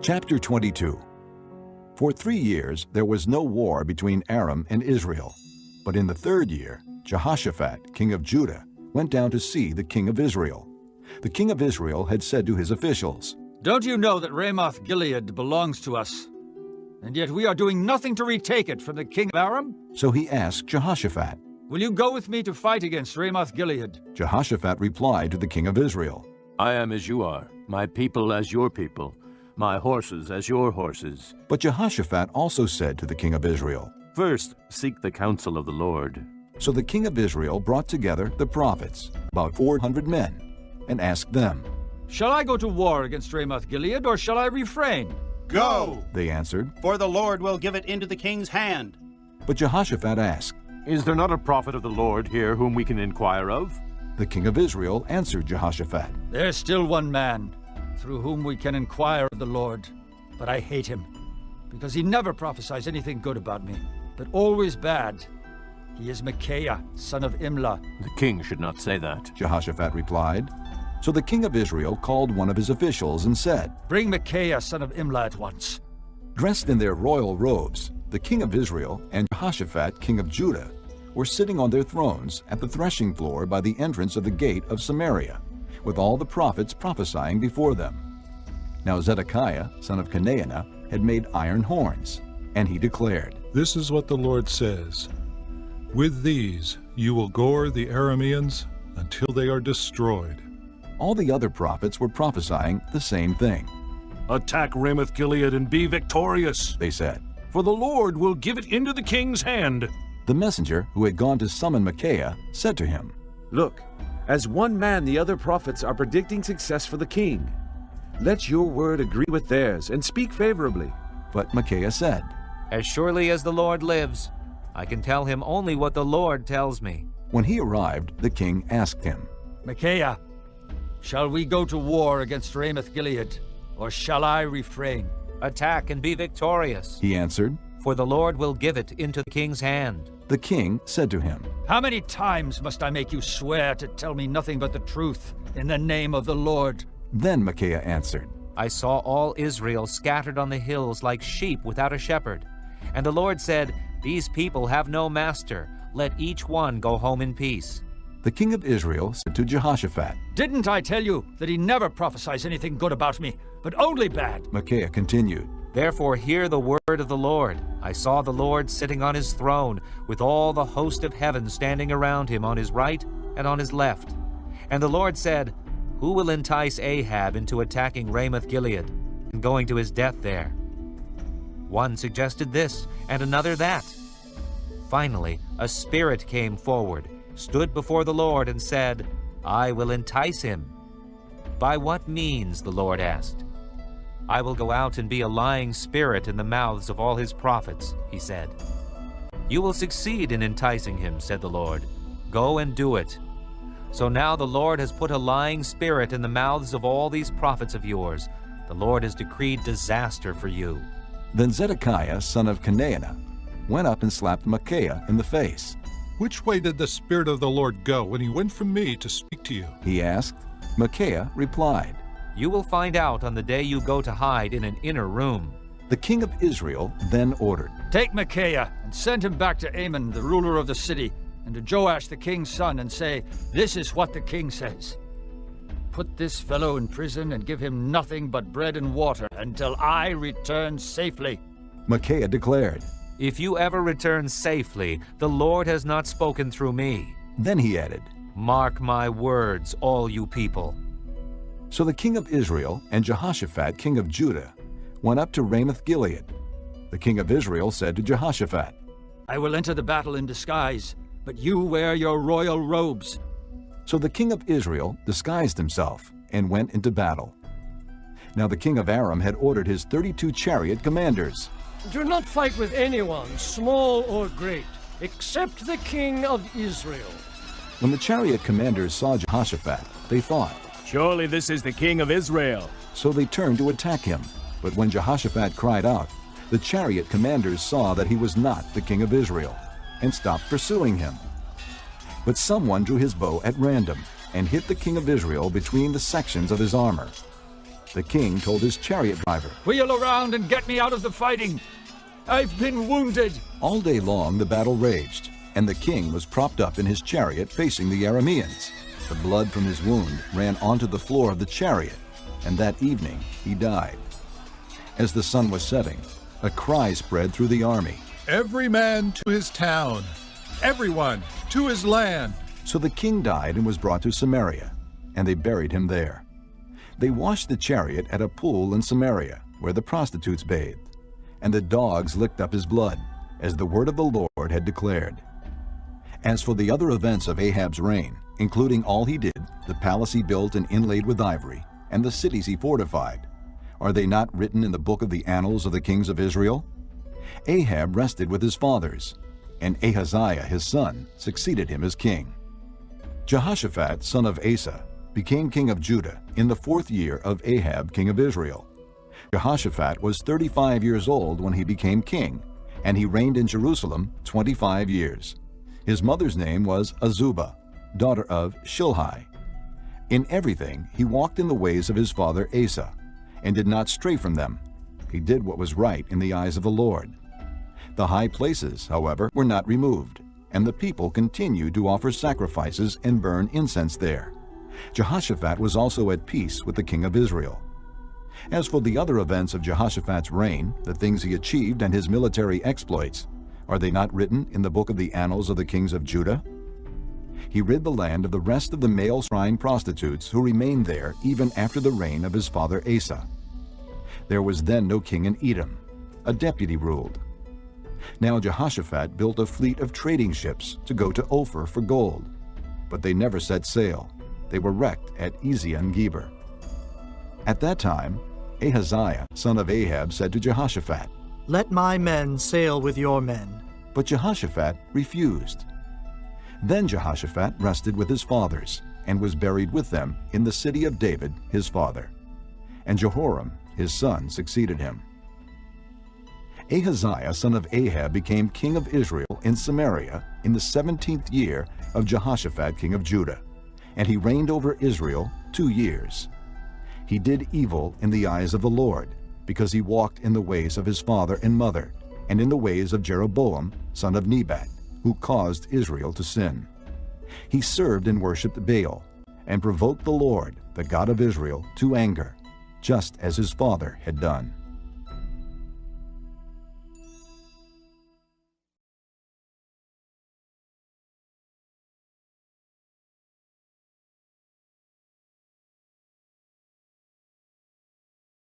Chapter 22. For 3 years there was no war between Aram and Israel. But in the 3rd year, Jehoshaphat, king of Judah, went down to see the king of Israel. The king of Israel had said to his officials, "Don't you know that Ramoth Gilead belongs to us? And yet we are doing nothing to retake it from the king of Aram?" So he asked Jehoshaphat. "Will you go with me to fight against Ramoth Gilead?" Jehoshaphat replied to the king of Israel, I am as you are, my people as your people, my horses as your horses. But Jehoshaphat also said to the king of Israel, First, seek the counsel of the Lord. So the king of Israel brought together the prophets, about 400 men, and asked them. "Shall I go to war against Ramoth Gilead, or shall I refrain?" Go, They answered. for the Lord will give it into the king's hand. But Jehoshaphat asked. Is there not a prophet of the Lord here whom we can inquire of? The king of Israel answered Jehoshaphat. "There's still one man through whom we can inquire of the Lord, but I hate him, because he never prophesies anything good about me, but always bad. He is Micaiah, son of Imlah." The king should not say that. Jehoshaphat replied. So the king of Israel called one of his officials and said, "Bring Micaiah, son of Imlah, at once." Dressed in their royal robes, the king of Israel and Jehoshaphat, king of Judah, were sitting on their thrones at the threshing floor by the entrance of the gate of Samaria, with all the prophets prophesying before them. Now Zedekiah, son of Chenaanah, had made iron horns, and he declared, This is what the Lord says. With these you will gore the Arameans until they are destroyed. All the other prophets were prophesying the same thing. Attack Ramoth Gilead and be victorious, They said. for the Lord will give it into the king's hand. The messenger who had gone to summon Micaiah said to him, Look, as one man the other prophets are predicting success for the king. Let your word agree with theirs and speak favorably. But Micaiah said, As surely as the Lord lives, I can tell him only what the Lord tells me. When he arrived, the king asked him, "Micaiah, shall we go to war against Ramoth Gilead, or shall I refrain?" Attack and be victorious, He answered. for the Lord will give it into the king's hand. The king said to him, "How many times must I make you swear to tell me nothing but the truth in the name of the Lord?" Then Micaiah answered, I saw all Israel scattered on the hills like sheep without a shepherd. And the Lord said, These people have no master. Let each one go home in peace. The king of Israel said to Jehoshaphat. "Didn't I tell you that he never prophesies anything good about me, but only bad?" Micaiah continued, Therefore hear the word of the Lord. I saw the Lord sitting on his throne, with all the host of heaven standing around him on his right and on his left. And the Lord said, Who will entice Ahab into attacking Ramoth Gilead and going to his death there? One suggested this, and another that. Finally, a spirit came forward, stood before the Lord, and said, I will entice him. By what means? The Lord asked. I will go out and be a lying spirit in the mouths of all his prophets, he said. You will succeed in enticing him, said the Lord. Go and do it. So now the Lord has put a lying spirit in the mouths of all these prophets of yours. The Lord has decreed disaster for you. Then Zedekiah, son of Chenaanah, went up and slapped Micaiah in the face. Which way did the Spirit of the Lord go when he went from me to speak to you? He asked. Micaiah replied. You will find out on the day you go to hide in an inner room. The king of Israel then ordered, "Take Micaiah and send him back to Amon, the ruler of the city, and to Joash the king's son, and say, This is what the king says. Put this fellow in prison and give him nothing but bread and water until I return safely." Micaiah declared. If you ever return safely, the Lord has not spoken through me. Then he added, Mark my words, all you people. So the king of Israel and Jehoshaphat, king of Judah, went up to Ramoth Gilead. The king of Israel said to Jehoshaphat, "I will enter the battle in disguise, but you wear your royal robes." So the king of Israel disguised himself and went into battle. Now the king of Aram had ordered his 32 chariot commanders. Do not fight with anyone, small or great, except the king of Israel. When the chariot commanders saw Jehoshaphat, they thought, Surely this is the king of Israel. so they turned to attack him. But when Jehoshaphat cried out, the chariot commanders saw that he was not the king of Israel, and stopped pursuing him. But someone drew his bow at random and hit the king of Israel between the sections of his armor. The king told his chariot driver, "Wheel around and get me out of the fighting. I've been wounded." All day long the battle raged, and the king was propped up in his chariot facing the Arameans. The blood from his wound ran onto the floor of the chariot, and that evening he died. As the sun was setting, a cry spread through the army. Every man to his town, everyone to his land. So the king died and was brought to Samaria, and they buried him there. They washed the chariot at a pool in Samaria, where the prostitutes bathed, and the dogs licked up his blood, as the word of the Lord had declared. As for the other events of Ahab's reign, including all he did, the palace he built and inlaid with ivory, and the cities he fortified, are they not written in the book of the annals of the kings of Israel? Ahab rested with his fathers, and Ahaziah his son succeeded him as king. Jehoshaphat, son of Asa, became king of Judah in the 4th year of Ahab, king of Israel. Jehoshaphat was 35 years old when he became king, and he reigned in Jerusalem 25 years. His mother's name was Azubah, daughter of Shilhi. In everything he walked in the ways of his father Asa, and did not stray from them. He did what was right in the eyes of the Lord. The high places, however, were not removed, and the people continued to offer sacrifices and burn incense there. Jehoshaphat was also at peace with the king of Israel. As for the other events of Jehoshaphat's reign, the things he achieved and his military exploits, are they not written in the book of the annals of the kings of Judah? He rid the land of the rest of the male shrine prostitutes who remained there even after the reign of his father Asa. There was then no king in Edom. A deputy ruled. Now Jehoshaphat built a fleet of trading ships to go to Ophir for gold, but they never set sail. They were wrecked at Ezion-Geber. At that time, Ahaziah, son of Ahab, said to Jehoshaphat, "Let my men sail with your men." But Jehoshaphat refused. Then Jehoshaphat rested with his fathers, and was buried with them in the city of David his father. And Jehoram his son succeeded him. Ahaziah, son of Ahab, became king of Israel in Samaria in the 17th year of Jehoshaphat, king of Judah, and he reigned over Israel 2 years. He did evil in the eyes of the Lord, because he walked in the ways of his father and mother, and in the ways of Jeroboam, son of Nebat, who caused Israel to sin. He served and worshipped Baal, and provoked the Lord, the God of Israel, to anger, just as his father had done.